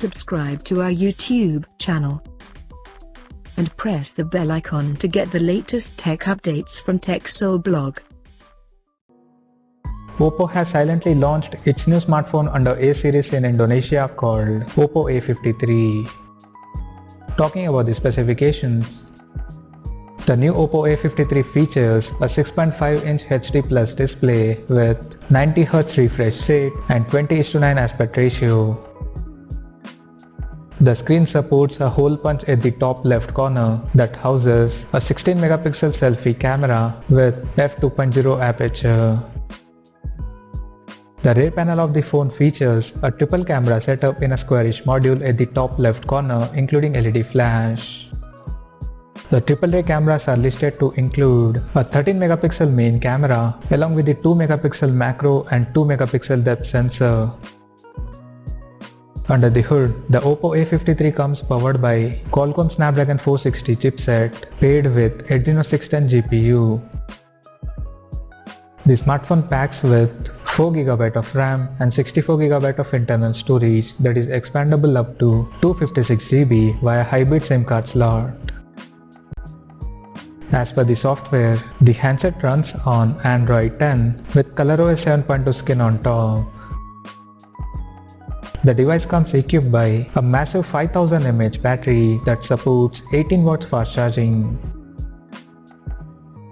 subscribe to our YouTube channel and press the bell icon to get the latest tech updates from TechSole Blog. Oppo has silently launched its new smartphone under A series in Indonesia called Oppo A53. Talking about the specifications, the new Oppo A53 features a 6.5-inch HD Plus display with 90Hz refresh rate and 20:9 aspect ratio. The screen supports a hole punch at the top left corner that houses a 16-megapixel selfie camera with f2.0 aperture. The rear panel of the phone features a triple camera setup in a squarish module at the top left corner, including LED flash. The triple rear cameras are listed to include a 13-megapixel main camera along with the 2-megapixel macro and 2-megapixel depth sensor. Under the hood, the Oppo A53 comes powered by Qualcomm Snapdragon 460 chipset paired with Adreno 610 GPU. The smartphone packs with 4GB of RAM and 64GB of internal storage that is expandable up to 256GB via hybrid SIM card slot. As per the software, the handset runs on Android 10 with ColorOS 7.2 skin on top. The device comes equipped by a massive 5000 mAh battery that supports 18 watts fast charging.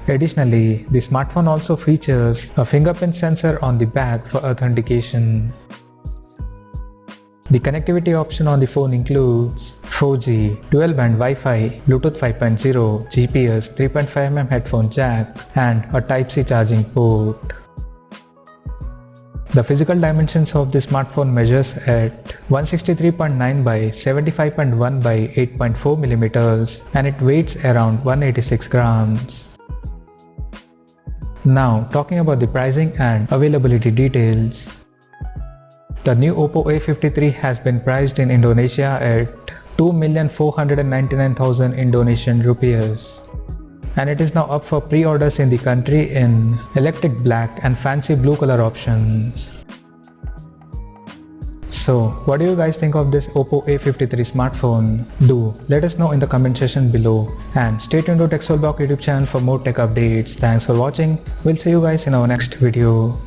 Additionally, the smartphone also features a fingerprint sensor on the back for authentication. The connectivity option on the phone includes 4G, dual-band Wi-Fi, Bluetooth 5.0, GPS, 3.5mm headphone jack, and a Type-C charging port. The physical dimensions of the smartphone measures at 163.9 by 75.1 by 8.4 millimeters and it weighs around 186 grams. Now, talking about the pricing and availability details. The new Oppo A53 has been priced in Indonesia at 2,499,000 Indonesian rupees. And it is now up for pre-orders in the country in electric black and fancy blue color options. So, what do you guys think of this Oppo A53 smartphone? Do let us know in the comment section below and stay tuned to TechSole Blog YouTube channel for more tech updates. Thanks for watching. We'll see you guys in our next video.